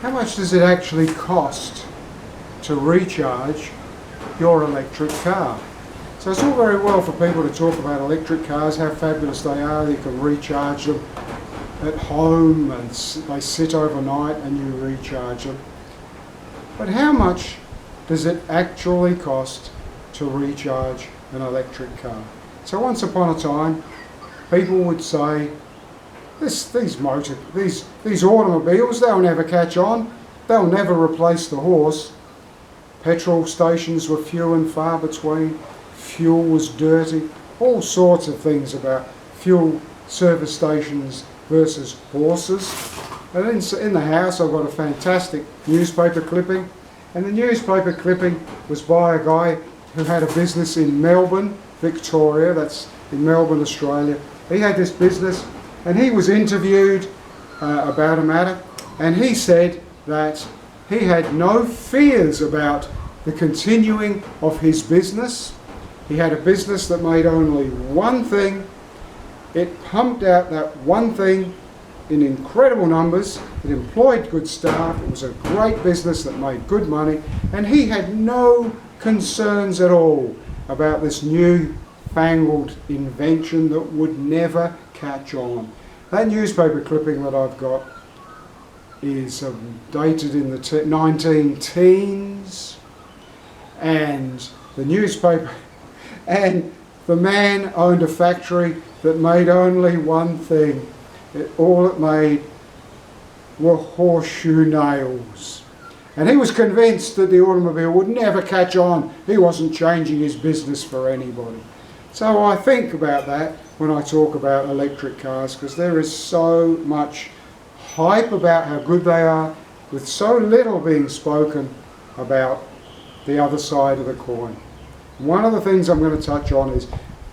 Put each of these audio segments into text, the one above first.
how much does it actually cost to recharge your electric car? So it's all very well for people to talk about electric cars, how fabulous they are, you can recharge them at home and they sit overnight and you recharge them. But how much does it actually cost to recharge an electric car? So once upon a time, people would say, these automobiles, they'll never catch on, they'll never replace the horse. Petrol stations were few and far between, fuel was dirty, all sorts of things about fuel service stations versus horses. And in the house I've got a fantastic newspaper clipping, and the newspaper clipping was by a guy who had a business in Melbourne, Victoria, that's in Melbourne, Australia. He had this business and he was interviewed about a matter, and he said that he had no fears about the continuing of his business. He had a business that made only one thing. It pumped out that one thing in incredible numbers. It employed good staff. It was a great business that made good money. And he had no concerns at all about this new fangled invention that would never catch on. That newspaper clipping that I've got is dated in the 19 teens. And the newspaper, and the man owned a factory that made only one thing. All it made were horseshoe nails. And he was convinced that the automobile would never catch on. He wasn't changing his business for anybody. So I think about that when I talk about electric cars, because there is so much hype about how good they are, with so little being spoken about the other side of the coin. One of the things I'm going to touch on is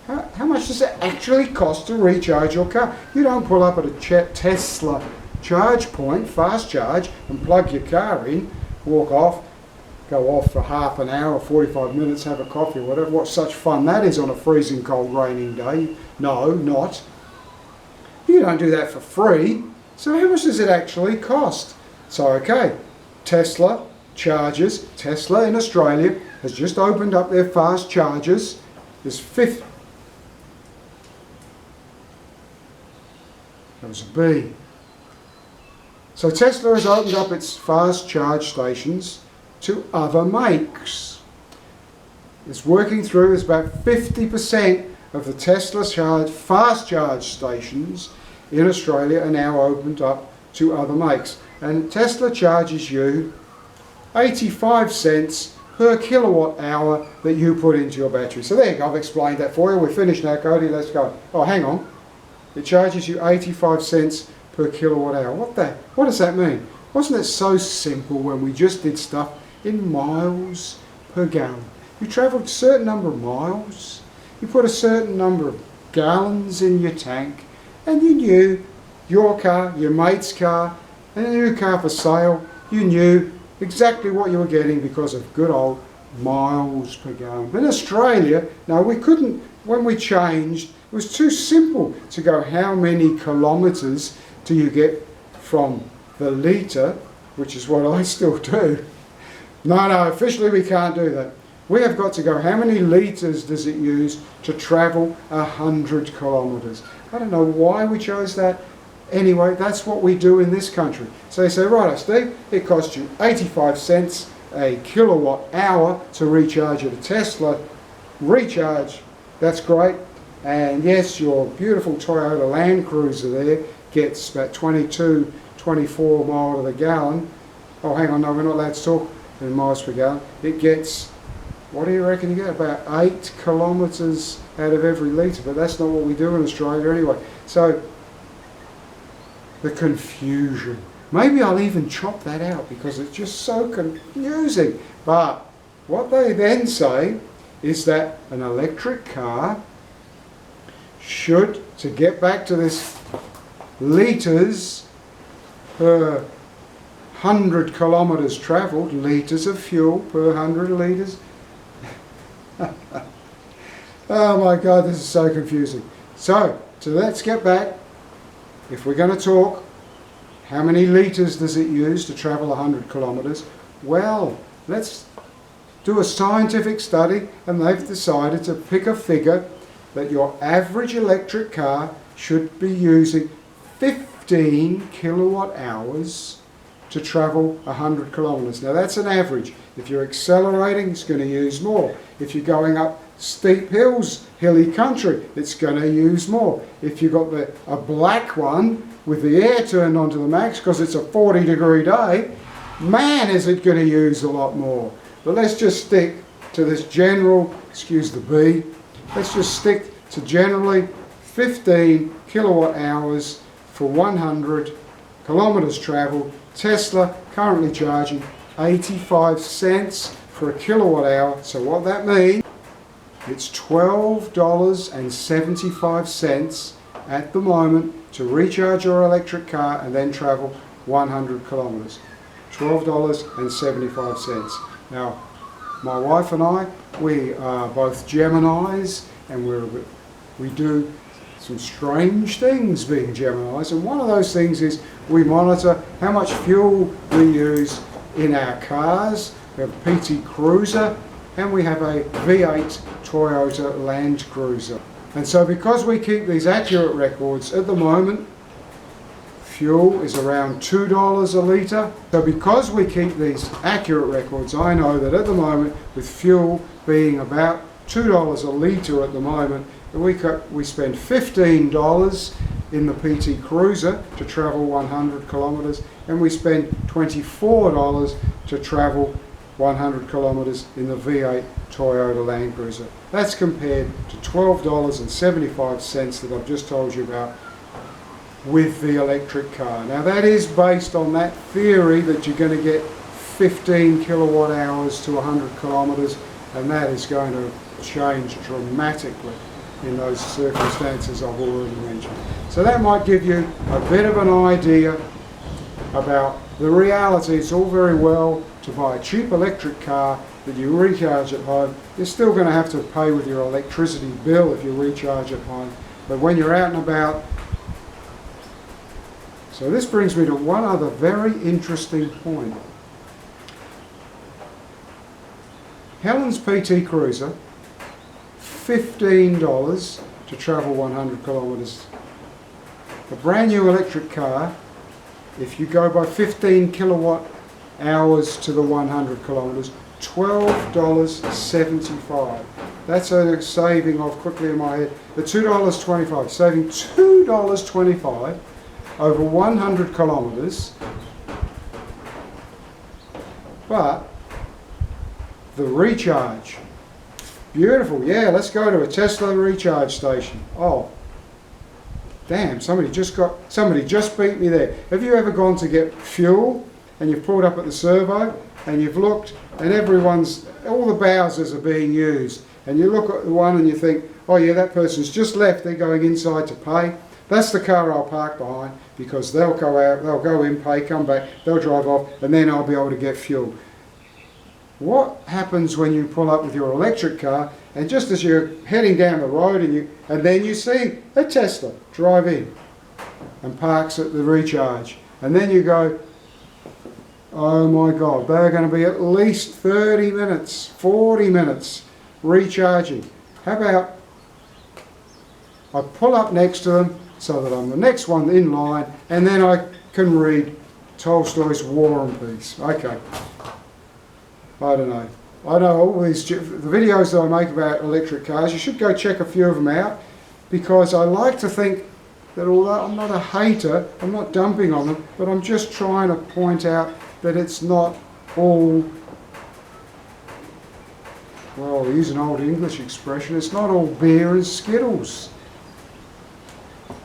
how much does it actually cost to recharge your car? You don't pull up at a Tesla charge point, fast charge, and plug your car in, walk off, go off for half an hour or 45 minutes, have a coffee or whatever. What such fun that is on a freezing cold raining day. No, not. You don't do that for free. So how much does it actually cost? So okay, Tesla chargers. Tesla in Australia has just opened up their fast chargers. There's that was a B. So Tesla has opened up its fast charge stations to other makes. It's working through, there's about 50% of the Tesla fast charge stations in Australia are now opened up to other makes. And Tesla charges you 85 cents per kilowatt hour that you put into your battery. So there you go, I've explained that for you. We're finished now, Cody, let's go. Oh, hang on. It charges you 85 cents per kilowatt hour. What does that mean? Wasn't it so simple when we just did stuff in miles per gallon? You travelled a certain number of miles, you put a certain number of gallons in your tank, and you knew your car, your mate's car, and a new car for sale, you knew exactly what you were getting because of good old miles per gallon. But in Australia, no, we couldn't, when we changed, it was too simple to go how many kilometres do you get from the litre, which is what I still do. No, officially we can't do that. We have got to go how many litres does it use to travel 100 kilometres. I don't know why we chose that. Anyway, that's what we do in this country. So they say, right, Steve, it costs you 85 cents a kilowatt hour to recharge at a Tesla. Recharge, that's great. And yes, your beautiful Toyota Land Cruiser there gets about 22, 24 mile to the gallon. Oh, hang on, no, we're not allowed to talk in miles per gallon. It gets, what do you reckon you get? About 8 kilometres out of every litre, but that's not what we do in Australia anyway. So, the confusion. Maybe I'll even chop that out because it's just so confusing. But what they then say is that an electric car should, to get back to this litres per 100 kilometres travelled, litres of fuel per 100 litres. Oh my God, this is so confusing. So let's get back. If we're going to talk How many litres does it use to travel 100 kilometres? Well, let's do a scientific study, and they've decided to pick a figure that your average electric car should be using 15 kilowatt hours to travel 100 kilometres. Now that's an average. If you're accelerating, it's going to use more. If you're going up steep hills, hilly country, it's going to use more. If you've got a black one with the air turned on to the max because it's a 40-degree day, man, is it going to use a lot more. But let's just stick to this general, excuse the B, let's just stick to generally 15 kilowatt hours for 100 kilometres travelled. Tesla currently charging 85 cents for a kilowatt hour. So what that means, it's $12.75 at the moment to recharge your electric car and then travel 100 kilometres. $12.75. Now, my wife and I, we are both Geminis, and we do some strange things being Geminis, and one of those things is we monitor how much fuel we use in our cars. We have a PT Cruiser and we have a V8 Toyota Land Cruiser. And so because we keep these accurate records, at the moment fuel is around $2 a litre. So because we keep these accurate records, I know that at the moment, with fuel being about $2 a litre at the moment, we spend $15 in the PT Cruiser to travel 100 kilometres, and we spend $24 to travel 100 kilometres in the V8 Toyota Land Cruiser. That's compared to $12.75 that I've just told you about with the electric car. Now that is based on that theory that you're going to get 15 kilowatt hours to 100 kilometres, and that is going to change dramatically in those circumstances I've already mentioned. So that might give you a bit of an idea about the reality. It's all very well to buy a cheap electric car that you recharge at home. You're still going to have to pay with your electricity bill if you recharge at home. But when you're out and about. So this brings me to one other very interesting point. Helen's PT Cruiser, $15 to travel 100 kilometres. A brand new electric car, if you go by 15 kilowatt hours to the 100 kilometres, $12.75. That's a saving of, quickly in my head, the $2.25, saving $2.25 over 100 kilometres. But the recharge, beautiful. Yeah, let's go to a Tesla recharge station. Oh, damn, somebody just beat me there. Have you ever gone to get fuel and you've pulled up at the servo and you've looked and all the Bowsers are being used, and you look at the one and you think, oh yeah, that person's just left, they're going inside to pay. That's the car I'll park behind, because they'll go out, they'll go in, pay, come back, they'll drive off, and then I'll be able to get fuel. What happens when you pull up with your electric car, and just as you're heading down the road and then you see a Tesla drive in and parks at the recharge, and then you go, oh my God, they're going to be at least 30 minutes, 40 minutes recharging. How about I pull up next to them so that I'm the next one in line, and then I can read Tolstoy's War and Peace. Okay. I don't know. I know all the videos that I make about electric cars, you should go check a few of them out, because I like to think that although I'm not a hater, I'm not dumping on them, but I'm just trying to point out that it's not all, well, use an old English expression, it's not all beer and Skittles.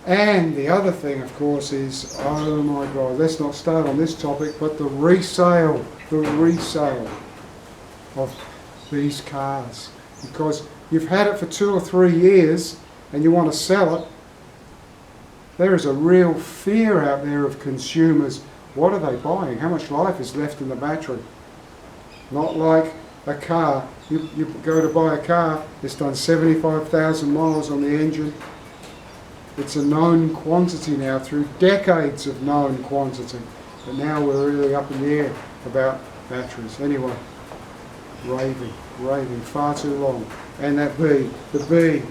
And the other thing, of course, is, oh my God, let's not start on this topic, but the resale of these cars. Because you've had it for 2 or 3 years and you want to sell it, there is a real fear out there of consumers. What are they buying? How much life is left in the battery? Not like a car. You go to buy a car, it's done 75,000 miles on the engine. It's a known quantity now through decades of known quantity. But now we're really up in the air about batteries. Anyway, raving far too long. And that bee, the bee,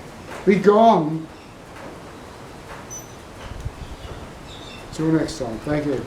be gone. Till next time, thank you.